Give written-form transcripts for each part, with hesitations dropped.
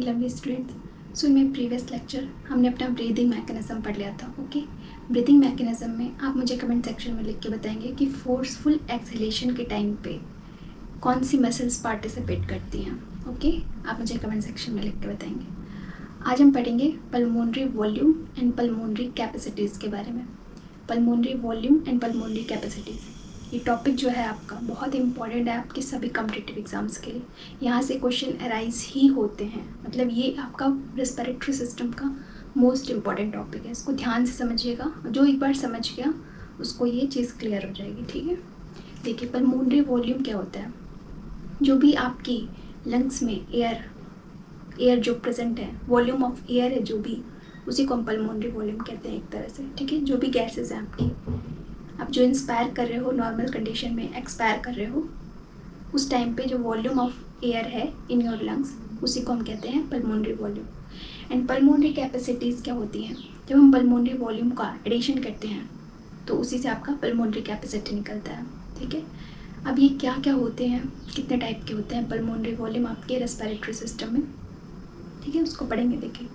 Lovely students. So in my previous lecture हमने अपना breathing mechanism पढ़ लिया था। ओके, ब्रीदिंग मैकेनिज्म में आप मुझे कमेंट सेक्शन में लिख के बताएंगे कि फोर्सफुल एक्सहेलेशन के टाइम पे कौन सी मसल्स पार्टिसिपेट करती हैं। ओके, आप मुझे कमेंट सेक्शन में लिख के बताएंगे। आज हम पढ़ेंगे pulmonary volume and pulmonary capacities के बारे में। Pulmonary volume and pulmonary capacities, ये टॉपिक जो है आपका बहुत इंपॉर्टेंट है आपके सभी कॉम्पिटिटिव एग्जाम्स के लिए। यहाँ से क्वेश्चन अराइज ही होते हैं, मतलब ये आपका रेस्पिरेटरी सिस्टम का मोस्ट इम्पॉर्टेंट टॉपिक है। इसको ध्यान से समझिएगा, जो एक बार समझ गया उसको ये चीज़ क्लियर हो जाएगी। ठीक है, देखिए पल्मोनरी वॉल्यूम क्या होता है। जो भी आपकी लंग्स में एयर जो प्रेजेंट है, वॉल्यूम ऑफ एयर है जो भी, उसी को हम पल्मोनरी वॉल्यूम कहते हैं एक तरह से। ठीक है, जो भी गैसेज हैं आपकी, आप जो इंस्पायर कर रहे हो नॉर्मल कंडीशन में, एक्सपायर कर रहे हो, उस टाइम पे जो वॉल्यूम ऑफ एयर है इन योर लंग्स, उसी को हम कहते हैं pulmonary volume. And pulmonary capacities क्या होती हैं, जब हम पल्मोनरी वॉल्यूम का एडिशन करते हैं तो उसी से आपका पल्मोनरी कैपेसिटी निकलता है। ठीक है, अब ये क्या क्या होते हैं, कितने टाइप के होते हैं पल्मोनरी वॉल्यूम आपके रेस्पिरेटरी सिस्टम में। ठीक है, उसको पढ़ेंगे। देखिए,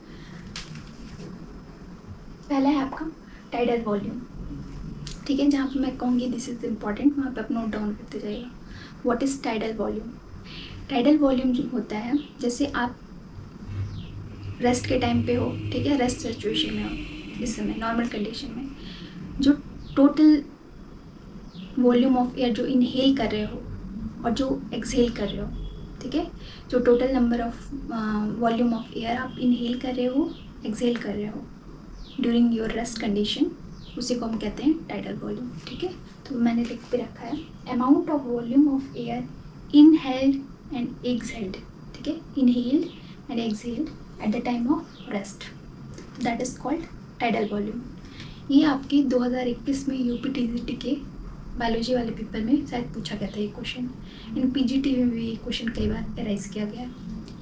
पहला है आपका टाइडल वॉल्यूम। ठीक है, जहाँ पर मैं कहूँगी दिस इज़ इम्पॉर्टेंट, वहाँ पे आप नोट डाउन करते जाइएगा। What is tidal volume. Tidal volume जो होता है, जैसे आप रेस्ट के टाइम पे हो, ठीक है, रेस्ट सिचुएशन में हो, इस समय नॉर्मल कंडीशन में जो टोटल वॉल्यूम ऑफ एयर जो इनहेल कर रहे हो और जो एक्सहेल कर रहे हो, ठीक है, जो total number of volume of air आप इनहेल कर रहे हो, एक्सहेल कर रहे हो ड्यूरिंग योर रेस्ट कंडीशन, उसी को हम कहते हैं टाइडल वॉल्यूम। ठीक है, तो मैंने लिख पे रखा है amount of volume of air inhaled and exhaled. ठीक है, inhaled and exhaled at the time of rest, that is called tidal volume. ये आपके 2021 में यूपीटीजीटी के बायोलॉजी वाले पेपर में शायद पूछा गया था ये क्वेश्चन। इन पीजीटी में भी ये क्वेश्चन कई बार एराइज किया गया।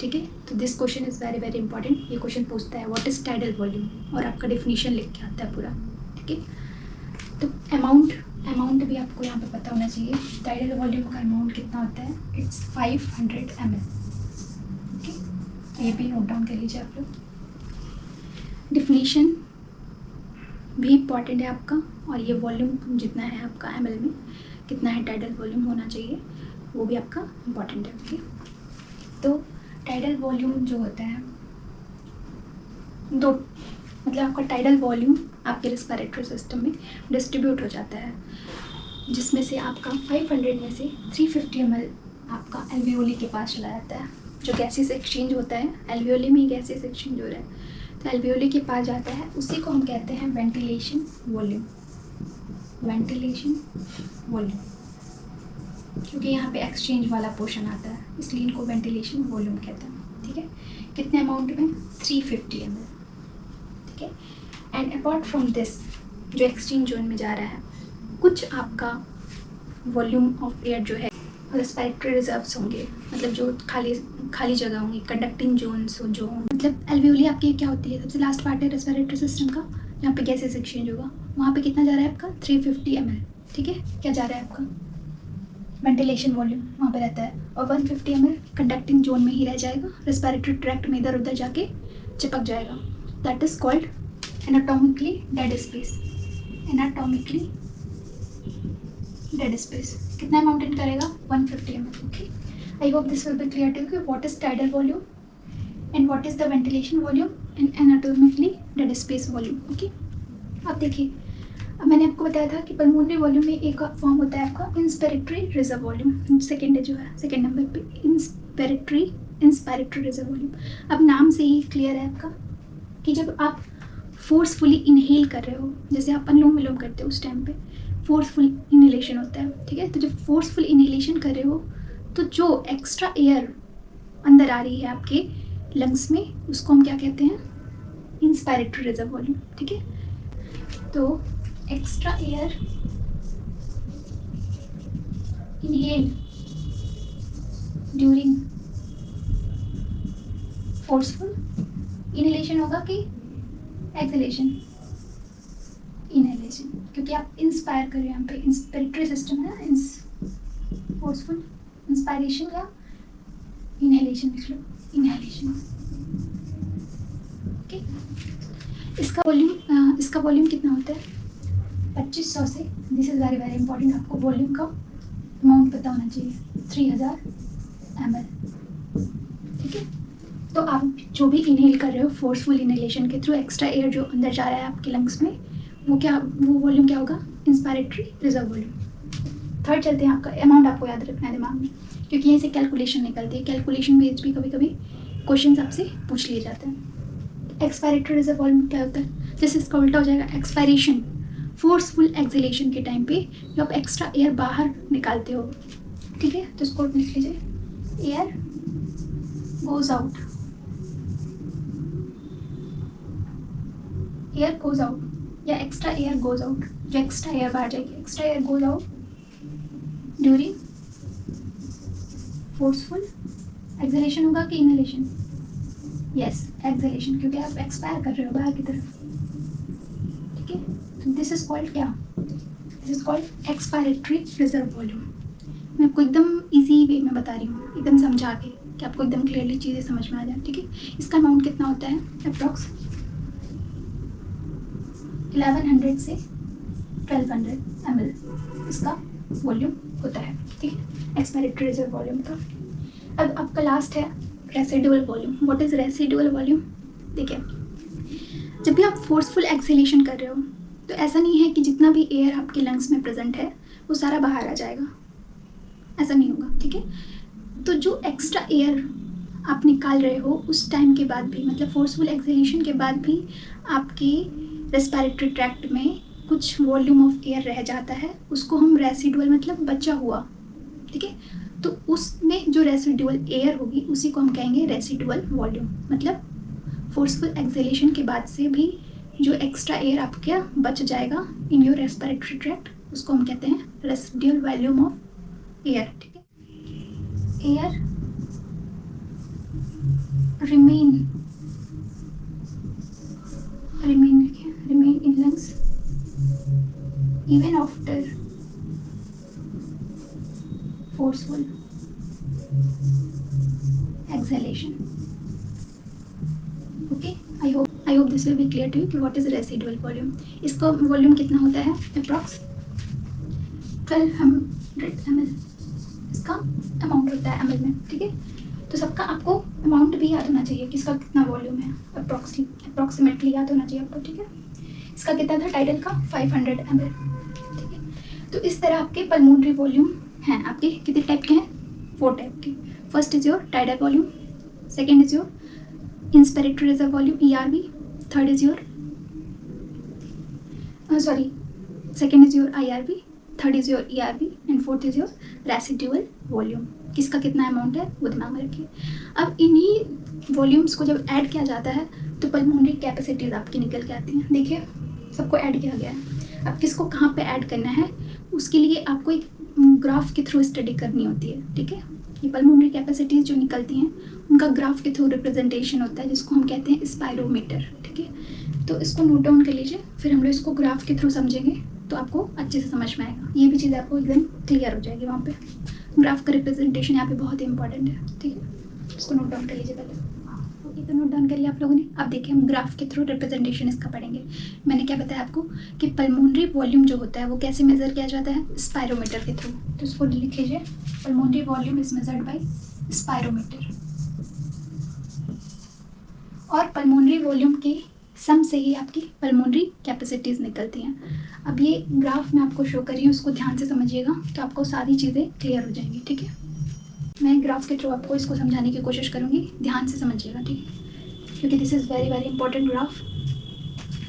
ठीक है, तो this question is very very important. ये क्वेश्चन पूछता है व्हाट इज़ टाइडल वॉल्यूम और आपका डेफिनेशन लिख के आता है पूरा। ठीक है, तो अमाउंट भी आपको यहाँ पे पता होना चाहिए। टाइडल वॉल्यूम का अमाउंट कितना होता है, इट्स 500 ml। ओके, तो ये भी नोट डाउन कर लीजिए आप लोग। डिफिनीशन भी इम्पॉर्टेंट है आपका, और ये वॉल्यूम जितना है आपका ml में कितना है टाइडल वॉल्यूम होना चाहिए, वो भी आपका इम्पॉर्टेंट है। ओके, तो टाइडल वॉल्यूम जो होता है दो, मतलब आपका टाइडल वॉल्यूम आपके रेस्पिरेटरी सिस्टम में डिस्ट्रीब्यूट हो जाता है, जिसमें से आपका 500 में से 350 ml आपका एल्वियोली के पास चला जाता है। जो गैसेस एक्सचेंज होता है, एल्वियोली में ही गैसेस एक्सचेंज हो रहा है, तो एल्वियोली के पास जाता है, उसी को हम कहते हैं वेंटिलेशन वॉल्यूम। वेंटिलेशन वॉल्यूम, क्योंकि यहाँ पे एक्सचेंज वाला पोर्शन आता है, इसलिए इनको वेंटिलेशन वॉल्यूम कहते हैं। ठीक है, कितने अमाउंट में, 350 ml। ठीक है, एंड अपार्ट फ्रॉम दिस, जो एक्सचेंज जोन में जा रहा है, कुछ आपका वॉल्यूम ऑफ एयर जो है रेस्पिरेटरी रिजर्व्स होंगे, मतलब जो खाली जगह होंगी, कंडक्टिंग जोन्स जो होंगे, मतलब एल्वियोली आपकी क्या होती है, सबसे लास्ट पार्ट है रेस्पिरेटरी सिस्टम का, जहाँ पे गैसेस एक्सचेंज होगा, वहाँ पे कितना जा रहा है आपका 350 ml। ठीक है, क्या जा रहा है आपका वेंटिलेशन वॉल्यूम वहाँ पे रहता है, और 150 ml कंडक्टिंग जोन में ही रह जाएगा, रेस्पिरेटरी ट्रैक्ट में इधर उधर जाके चिपक जाएगा। That is called anatomically dead space. Anatomically dead space कितना अमाउंट इन करेगा, 150 ml। Okay, I hope this will be clear to you what is tidal volume and what is the ventilation volume and anatomically dead space volume. Okay, अब देखिए, अब मैंने आपको बताया था कि पल्मोनरी वॉल्यूम में एक फॉर्म होता है आपका इंस्पिरेटरी रिजर्व वॉल्यूम, सेकेंड है जो है, सेकेंड नंबर पे इंस्पिरेटरी रिजर्व वॉल्यूम। अब नाम से ही क्लियर है आपका कि जब आप फोर्सफुली इनहेल कर रहे हो, जैसे आप अनुलोम विलोम करते हो, उस टाइम पे फोर्सफुल इनहेलेशन होता है। ठीक है, तो जब फोर्सफुल इनहेलेशन कर रहे हो तो जो एक्स्ट्रा एयर अंदर आ रही है आपके लंग्स में, उसको हम क्या कहते हैं, इंस्पिरेटरी रिजर्व वॉल्यूम। ठीक है, तो extra air inhale during forceful inhalation होगा कि एक्सहेलेशन, इनहेलेशन, क्योंकि आप इंस्पायर कर रहे हैं, यहाँ पे इंस्पिरेटरी सिस्टम है, फोर्सफुल इंस्पायरेशन या इनहेलेशन लिख लो, इनहेलेशन। ठीक है। इसका वॉल्यूम कितना होता है 2500 से, this is very very important, आपको वॉल्यूम का अमाउंट पता होना चाहिए, 3000 ml, ठीक है। तो आप जो भी इनहेल कर रहे हो फोर्सफुल इनहेलेशन के थ्रू, एक्स्ट्रा एयर जो अंदर जा रहा है आपके लंग्स में, वो वॉल्यूम क्या होगा, इंस्पायरेटरी रिजर्व वॉल्यूम। थर्ड चलते हैं, आपका अमाउंट आपको याद रखना है दिमाग में, क्योंकि यहीं से कैलकुलेशन निकलती है, कैलकुलेशन बेस्ड भी कभी कभी क्वेश्चन आपसे पूछ लिए जाते हैं। एक्सपायरेटरी रिजर्व वॉल्यूम क्या होता है, जैसे इसका उल्टा हो जाएगा, एक्सपायरेशन फोर्सफुल एक्सेलेशन के टाइम पे जो आप एक्स्ट्रा एयर बाहर निकालते हो, ठीक है, तो इसको लिख लीजिए, air goes out, air goes out या एक्स्ट्रा एयर गोज आउट, जो एक्स्ट्रा एयर बाहर जाएगी, extra air goes out during forceful acceleration होगा कि इनहेलेशन, यस एक्सेलेशन, क्योंकि आप एक्सपायर कर रहे हो बाहर की तरफ, ठीक है। तो दिस इज कॉल्ड क्या, this is called expiratory reserve volume. मैं आपको एकदम इजी वे में बता रही हूँ, एकदम समझा के, कि आपको एकदम क्लियरली चीज़ें समझ में आ जाए, ठीक है। इसका अमाउंट कितना होता है, अप्रॉक्स 1100 से 1200 ml इसका वॉल्यूम होता है, ठीक है, एक्सपायरेटरी रिजर्व वॉल्यूम का। अब आपका लास्ट है residual volume. What is residual volume, देखिए, जब भी आप फोर्सफुल एक्सेलेशन कर रहे हो तो ऐसा नहीं है कि जितना भी एयर आपके लंग्स में प्रेजेंट है वो सारा बाहर आ जाएगा, ऐसा नहीं होगा, ठीक है। तो जो एक्स्ट्रा एयर आप निकाल रहे हो उस टाइम के बाद भी, मतलब फोर्सफुल एक्सेलेशन के बाद भी आपकी रेस्पिरेटरी ट्रैक्ट में कुछ वॉल्यूम ऑफ एयर रह जाता है, उसको हम रेसिडुअल, मतलब बचा हुआ, ठीक है। तो उसमें जो रेसिडुअल एयर होगी उसी को हम कहेंगे रेसिडुअल वॉल्यूम, मतलब फोर्सफुल एक्सेलेशन के बाद से भी जो एक्स्ट्रा एयर आपके बच जाएगा इन योर रेस्पिरेटरी ट्रैक्ट, उसको हम कहते हैं रेसिडुअल वॉल्यूम ऑफ एयर, ठीक है। Air remain in lungs even after forceful exhalation. Okay, I hope this will be clear to you कि what is residual volume. इसका वॉल्यूम कितना होता है, अप्रॉक्स 1200 ml इसका अमाउंट होता है ml में, ठीक है। तो सबका आपको अमाउंट भी याद होना चाहिए कि इसका कितना वॉल्यूम है, अप्रॉक्सीमेटली याद होना चाहिए आपको, ठीक है। इसका कितना था टाइडल का 500 ml, ठीक है। तो इस तरह आपके पल्मोनरी वॉल्यूम हैं, आपके कितने टाइप के हैं, 4 टाइप के। First is your tidal volume, second is your inspiratory reserve volume ERV, third is your second is your IRV, third is your ERV and fourth is your residual volume. किसका कितना amount है वो दिमाग में रखिए। अब इन्हीं वॉल्यूम्स को जब ऐड किया जाता है तो पल्मोनरी कैपेसिटीज आपकी निकल के आती हैं। देखिए सबको ऐड किया गया है, अब किसको कहाँ पे ऐड करना है उसके लिए आपको एक ग्राफ के थ्रू स्टडी करनी होती है, ठीक है। ये पल्मोनरी कैपेसिटीज जो निकलती हैं उनका ग्राफ के थ्रू रिप्रेजेंटेशन होता है जिसको हम कहते हैं स्पायरोमीटर, ठीक है। तो इसको नोट डाउन कर लीजिए, फिर हम लोग इसको ग्राफ के थ्रू समझेंगे तो आपको अच्छे से समझ में आएगा, ये भी चीज़ आपको एकदम क्लियर हो जाएगी। वहाँ पे ग्राफ का रिप्रेजेंटेशन यहाँ पे बहुत ही इंपॉर्टेंट है, ठीक है। इसको नोट डाउन कर लीजिए पहले। ओके, तो नोट डाउन कर लिया आप लोगों ने। अब देखिए हम ग्राफ के थ्रू रिप्रेजेंटेशन इसका पढ़ेंगे। मैंने क्या बताया आपको कि पल्मोनरी वॉल्यूम जो होता है वो कैसे मेज़र किया जाता है, स्पायरोमीटर के थ्रू। तो इसको लिख लीजिए, pulmonary volume is measured by spirometer. और पल्मोनरी वॉल्यूम के सम से ही आपकी पल्मोनरी कैपेसिटीज़ निकलती हैं। अब ये ग्राफ मैं आपको शो कर रही हूँ, उसको ध्यान से समझिएगा तो आपको सारी चीज़ें क्लियर हो जाएंगी, ठीक है। मैं ग्राफ के थ्रू आपको इसको समझाने की कोशिश करूँगी, ध्यान से समझिएगा, ठीक है, क्योंकि this is very very important graph.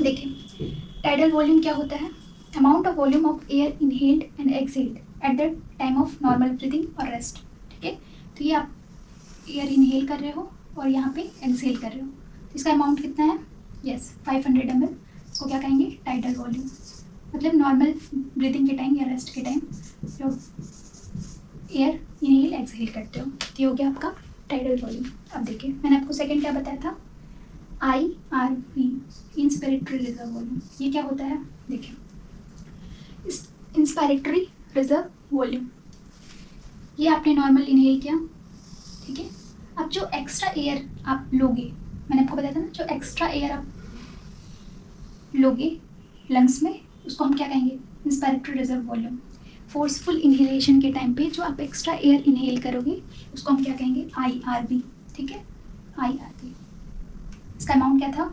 देखिए टाइडल वॉल्यूम क्या होता है, amount of volume of air inhaled and exhaled at the time of normal breathing और रेस्ट, ठीक है। तो ये आप एयर इनहेल कर रहे हो और यहाँ पे एक्सहेल कर रहे हो, तो इसका अमाउंट कितना है, यस 500 ml। इसको क्या कहेंगे, टाइडल वॉल्यूम, मतलब नॉर्मल ब्रीदिंग के टाइम या रेस्ट के टाइम जो एयर इनहेल एक्सहेल करते हो, तो ये हो गया आपका टाइडल वॉल्यूम। अब देखिए मैंने आपको सेकंड क्या बताया था, IRV इंस्पिरेटरी रिजर्व वॉल्यूम। ये क्या होता है, देखिए इंस्पिरेटरी रिजर्व वॉल्यूम, ये आपने नॉर्मल इनहेल किया, ठीक है। अब जो एक्स्ट्रा एयर आप लोगे, मैंने आपको बताया था ना, जो एक्स्ट्रा एयर आप लोगे लंग्स में उसको हम क्या कहेंगे, inspiratory reserve volume. Forceful inhalation के टाइम पे जो आप एक्स्ट्रा एयर इनहेल करोगे उसको हम क्या कहेंगे, IRV। ठीक है, IRV। इसका अमाउंट क्या था,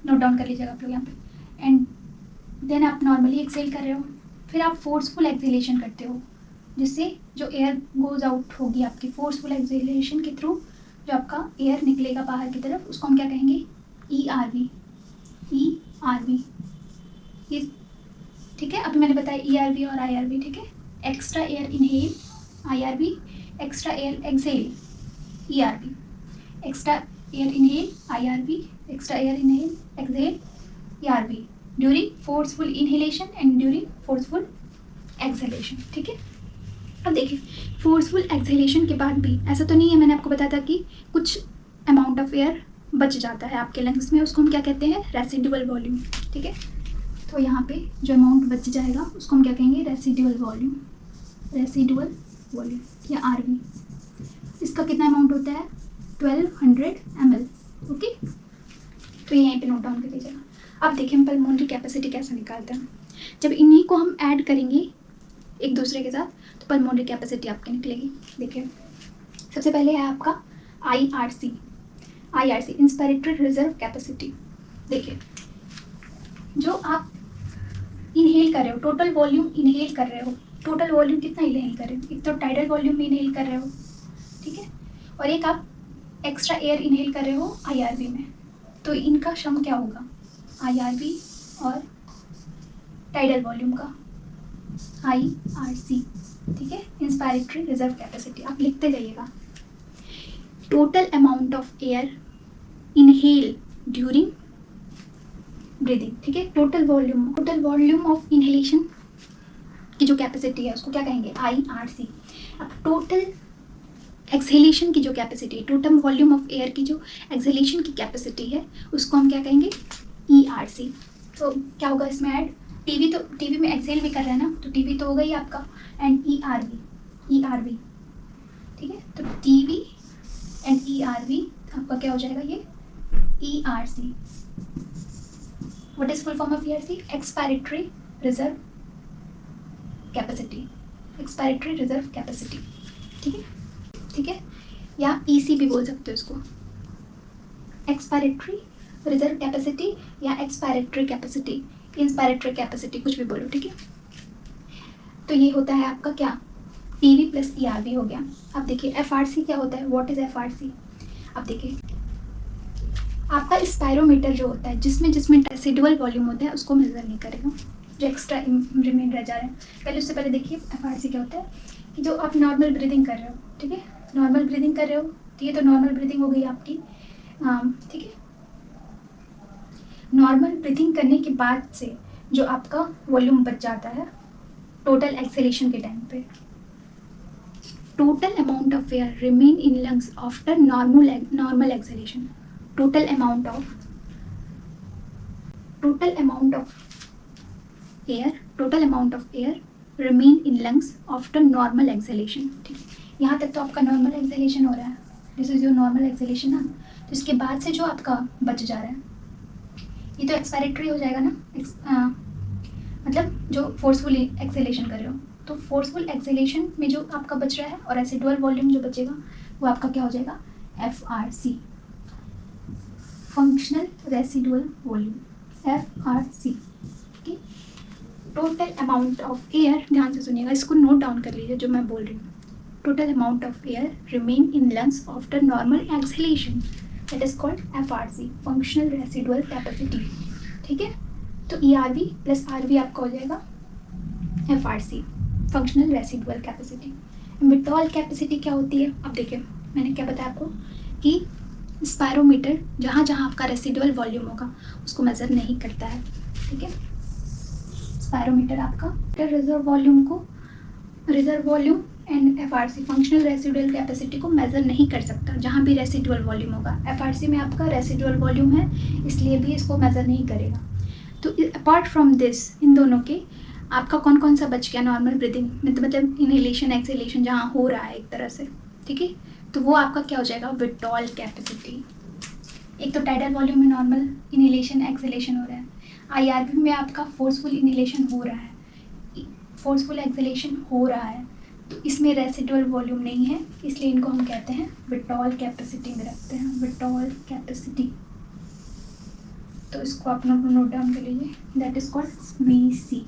नोट डाउन कर लीजिएगा आप लोग यहाँ पे। एंड देन आप नॉर्मली एक्सेल कर रहे हो, फिर आप फोर्सफुल एक्सेलेशन करते हो, जिससे जो एयर गोज आउट होगी आपकी फोर्सफुल एक्सेलेशन के थ्रू, जो आपका एयर निकलेगा बाहर की तरफ, उसको हम क्या कहेंगे, ERV। ERV ये ठीक है। अभी मैंने बताया ERV और IRV। ठीक है, extra air inhale IRV, extra air exhale ERV, extra air inhale IRV, extra air inhale exhale ERV during forceful inhalation and during forceful exhalation. ठीक है, अब देखिए फोर्सफुल एक्सेलेशन के बाद भी ऐसा तो नहीं है, मैंने आपको बताया था कि कुछ अमाउंट ऑफ एयर बच जाता है आपके लंग्स में, उसको हम क्या कहते हैं, रेसिडुअल वॉल्यूम। ठीक है, तो यहाँ पे जो अमाउंट बच जाएगा उसको हम क्या कहेंगे, रेसिडुअल वॉल्यूम, रेसिडुअल वॉल्यूम या RV। इसका कितना अमाउंट होता है, 1200 ml। ओके, तो यहीं पे नोट डाउन कर लीजिएगा। अब देखिए हम पल्मोनरी कैपेसिटी कैसे निकालते हैं। जब इन्हीं को हम ऐड करेंगे एक दूसरे के साथ तो पल्मोनरी कैपेसिटी आपकी निकलेगी। देखिए सबसे पहले है आपका IRC, इंस्पायरेटरी रिजर्व कैपेसिटी। देखिए जो आप इनहेल कर रहे हो, टोटल वॉल्यूम इनहेल कर रहे हो, टोटल वॉल्यूम कितना इनहेल कर रहे हो, एक तो टाइडल वॉल्यूम में इनहेल कर रहे हो, ठीक है, और एक आप एक्स्ट्रा एयर इनहेल कर रहे हो IRV में, तो इनका सम क्या होगा, IRV और टाइडल वॉल्यूम का IRC। ठीक है, इंस्पायरेटरी रिजर्व कैपेसिटी आप लिखते जाइएगा। Total amount of air inhale during breathing. ठीक है, टोटल वॉल्यूम ऑफ इनहेलेशन की जो कैपेसिटी है उसको क्या कहेंगे, IRC। अब टोटल एक्सहेलेशन की जो कैपेसिटी है, टोटल वॉल्यूम ऑफ एयर की जो एक्सहेलेशन की कैपेसिटी है उसको हम क्या कहेंगे, ERC। तो क्या होगा इसमें ऐड, टीवी में एक्सहेल भी कर रहे हैं ना, तो टीवी तो हो गई आपका, एंड ERV। ठीक है, तो टीवी एंड ERV आपका क्या हो जाएगा, ये ERC। What is full form of ERC, expiratory reserve capacity, expiratory reserve capacity. ठीक है, या EC भी बोल सकते हो इसको, एक्सपायरेटरी रिजर्व कैपेसिटी या एक्सपायरेटरी कैपेसिटी, इंस्पायरेटरी कैपेसिटी, कुछ भी बोलो। ठीक है, तो ये होता है आपका क्या, टीवी प्लस ERV हो गया। अब देखिए FRC क्या होता है, व्हाट इज FRC। अब देखिए आपका स्पायरोमीटर जो होता है, जिसमें रेसिडुअल वॉल्यूम होता है उसको मेजर नहीं करेगा, जो एक्स्ट्रा रिमेन रह जा रहे हैं। पहले उससे पहले देखिए FRC क्या होता है, कि जो आप नॉर्मल ब्रीदिंग कर रहे हो, ठीक है, नॉर्मल ब्रीदिंग कर रहे हो, तो ये तो नॉर्मल ब्रीदिंग हो गई आपकी। ठीक है, नॉर्मल ब्रीदिंग करने के बाद से जो आपका वॉल्यूम बच जाता है टोटल एक्सेलेशन के टाइम पे, total amount of air remain in lungs after normal acceleration, total amount of air remain in lungs after normal acceleration. ठीक है, यहाँ तक तो आपका नॉर्मल एक्सेलेशन हो रहा है, this is your normal acceleration ना, तो इसके बाद से जो आपका बच जा रहा है ये तो एक्सपायरेटरी हो जाएगा ना, मतलब जो फोर्सफुल एक्सेलेशन कर रहे हो, तो फोर्सफुल एक्सेलेशन में जो आपका बच रहा है और रेसिडुअल वॉल्यूम जो बचेगा वो आपका क्या हो जाएगा, FRC, functional residual volume, FRC। ठीक है, टोटल अमाउंट ऑफ एयर, ध्यान से सुनिएगा, इसको नोट डाउन कर लीजिए जो मैं बोल रही हूँ। Total amount of air remain in lungs after normal exhalation, that is called FRC, functional residual capacity. ठीक है, तो ERV प्लस RV आपका हो जाएगा FRC, functional residual capacity. Withdrawal capacity क्या होती है, अब देखिए मैंने क्या बताया आपको कि स्पायरोमीटर जहाँ जहाँ आपका रेसिडुअल वॉल्यूम होगा उसको मेज़र नहीं करता है। ठीक है, स्पायरोमीटर आपका reserve volume and FRC, functional residual capacity को मेज़र नहीं कर सकता जहाँ भी रेसिडुअल वॉल्यूम होगा। FRC में आपका रेसिडुअल वॉल्यूम है इसलिए भी इसको मेज़र नहीं करेगा। तो अपार्ट फ्रॉम दिस, इन दोनों के आपका कौन कौन सा बच गया, नॉर्मल ब्रीदिंग मतलब इनहेलेशन एक्सहेलेशन जहाँ हो रहा है एक तरह से। ठीक है, तो वो आपका क्या हो जाएगा, विड्रॉल कैपेसिटी। एक तो टाइडल वॉल्यूम में नॉर्मल इनहेलेशन एक्सहेलेशन हो रहा है, आईआरवी में आपका फोर्सफुल इनहेलेशन हो रहा है, फोर्सफुल एक्सहेलेशन हो रहा है, तो इसमें रेसिडुअल वॉल्यूम नहीं है, इसलिए इनको हम कहते हैं विटॉल कैपेसिटी में रखते हैं, विटॉल कैपेसिटी। तो इसको आप नोट डाउन कर लीजिए, that is called VC,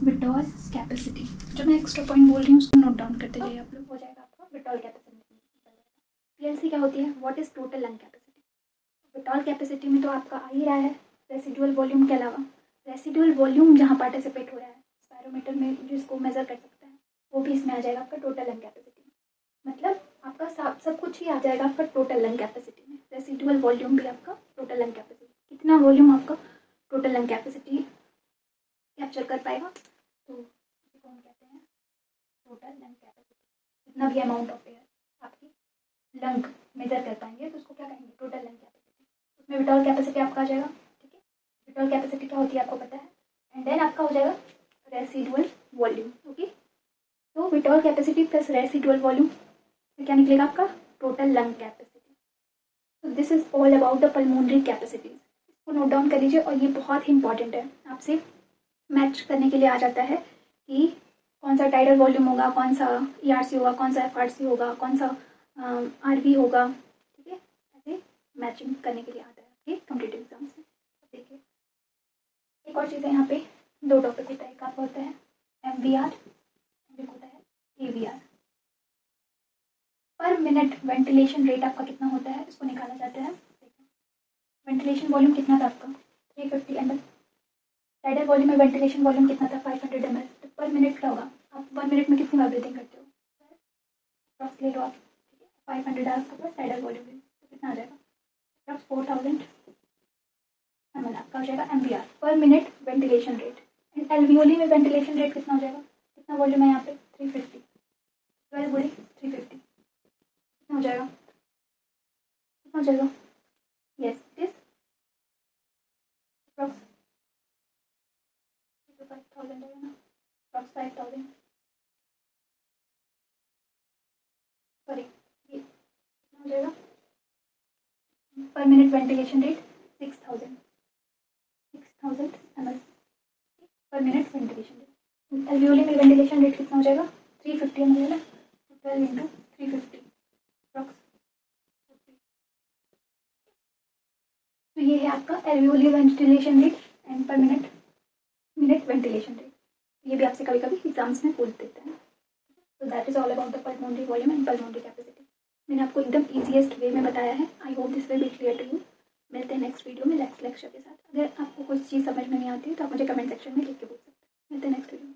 vital capacity. जो मैं एक्स्ट्रा पॉइंट बोल रही हूँ उसको नोट डाउन करते जाइए आप लोग, हो जाएगा आपका विटॉल कैपेसिटी। पीएलसी क्या होती है, what is total lung capacity. Vital capacity में तो आपका आ ही रहा है रेसिडुअल वॉल्यूम के अलावा, रेसिडुअल वॉल्यूम जहाँ पार्टिसिपेट हो रहा है स्पायरोमीटर में जिसको मेजर कर सकते हैं, वो भी इसमें आ जाएगा आपका टोटल लंग कैपेसिटी में। मतलब आपका सब कुछ ही आ जाएगा आपका टोटल लंग कैपेसिटी में, रेसिडुअल वॉल्यूम भी आपका टोटल लंग कैपेसिटी, कितना वॉल्यूम आपका टोटल लंग कैपेसिटी कैप्चर कर पाएगा, तो इसी को हम कहते हैं टोटल लंग कैपेसिटी। जितना भी अमाउंट ऑफ एयर आपकी लंग मेजर कर पाएंगे तो उसको क्या कहेंगे, टोटल लंग कैपेसिटी। उसमें विटॉल कैपेसिटी आपका आ जाएगा, ठीक है। विटॉल कैपेसिटी क्या होती है आपको पता है, एंड देन आपका हो जाएगा रेसिडुअल वॉल्यूम, ओके। तो विटॉल कैपेसिटी प्लस रेसिडुअल वॉल्यूम क्या निकलेगा आपका, टोटल लंग कैपेसिटी। तो this is all about the pulmonary capacities, इसको नोट डाउन कर लीजिए। और ये बहुत ही इंपॉर्टेंट है, आपसे मैच करने के लिए आ जाता है कि कौन सा टाइडल वॉल्यूम होगा, कौन सा ईआरसी होगा, कौन सा एफआरसी होगा, कौन सा आरवी होगा, ठीक है। ऐसे मैचिंग करने के लिए आता है आपके कॉम्पिटिटिव एग्जाम्स में। देखिए एक और चीज़ है, यहाँ पे दो टॉपिक होता है, एक आपका होता है MVR, एक होता है AVR। पर मिनट वेंटिलेशन रेट आपका कितना होता है, इसको निकाला जाता है। वेंटिलेशन वॉल्यूम कितना था आपका, 350 ml। टाइडल वॉल्यूम में वेंटिलेशन वॉल्यूम कितना था, 500 ml। तो पर मिनट क्या होगा, आप 1 मिनट में कितनी बार ब्रीथिंग करते हो, अप्रॉक्स ले लो आप, ठीक है। 500 आपके पास टाइडल वॉल्यूम है, तो कितना आ जाएगा, अप्रॉक्स 4000 ml आपका हो जाएगा MVR, पर minute ventilation rate. And alveoli में वेंटिलेशन रेट कितना हो जाएगा, कितना वॉल्यूम है यहाँ पे, 350, 12 गुणे 350 कितना हो जाएगा, कितना हो जाएगा, यस इट इज अप्रॉक्स 5000 है ना, अप्रॉक्स 5000, सॉरी ये कितना हो जाएगा, पर मिनट वेंटिलेशन रेट 6000 ml पर मिनट वेंटिलेशन रेट। एल्वियोली में वेंटिलेशन रेट कितना हो जाएगा, 350 ml है ना, 12 इंटू 350 अप्रॉक्स 50। तो ये है आपका एल्वियोली वेंटिलेशन रेट एंड पर मिनट वेंटिलेशन रेट। ये भी आपसे कभी कभी एग्जाम्स में पूछ देते हैं। तो that is all about the pulmonary volume and pulmonary capacity. मैंने आपको एकदम ईजीएस्ट वे में बताया है। I hope this will be clear to you. मिलते हैं नेक्स्ट वीडियो में नेक्स्ट लेक्चर के साथ। अगर आपको कुछ चीज़ समझ में नहीं आती तो आप मुझे कमेंट सेक्शन में लिख के पूछ सकते हैं। मिलते हैं नेक्स्ट वीडियो में।